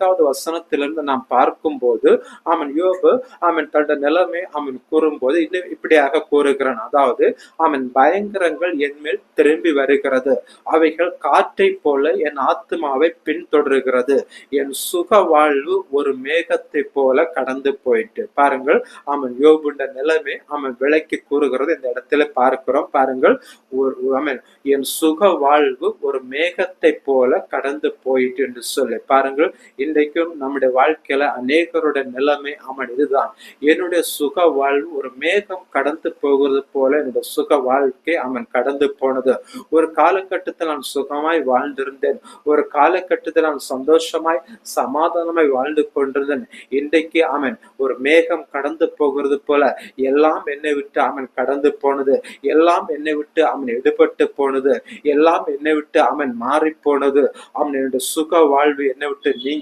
4வது வசனத்திலிருந்து நாம் பார்க்கும்போது யோபு தன்னுடைய நிலைமை கூறும்போது இன்னும் இப்படியாக கூறுகிறான். அதாவது பயங்கரங்கள் என்மேல் திரும்பி வருகிறது, அவைகள் காற்றை போல என் ஆத்துமாவை பின்தொடர்கிறது, என் சுக வாழ்வு ஒரு மேகத்தை போல கடந்து போயிட்டு. பாருங்கள், யோபுண்ட நிலைமை விளக்கி கூறுகிறது இந்த இடத்துல பார்க்கிறோம். பாருங்கள், என் சுக வாழ்வு ஒரு மேகத்தை போல கடந்து போயிட்டு என்று சொல்லி பாருங்கள். இன்றைக்கும் நம்முடைய வாழ்க்கையில அநேகருடைய நிலைமை இதுதான். என்னுடைய சுக வாழ்வு ஒரு மேகம் கடந்து போகிறது போல என்னுடைய சுக வாழ்க்கை கடந்து போனது. ஒரு காலகட்டத்தில் நான் சுகமாய் வாழ்ந்திருந்தேன், ஒரு காலகட்டத்தில் நான் சந்தோஷமாய் சமாதானமாய் வாழ்ந்து கொண்டிருந்தேன். இன்றைக்கு ஒரு மேகம் கடந்து போகிறது போல எல்லாம் என்னை விட்டு கடந்து போனது, எல்லாம் என்னை விட்டு எடுபட்டு போனது, எல்லாம் என்னை விட்டு மாறி போனது. என்னுடைய சுக வாழ்வு என்னை விட்டு நீங்கி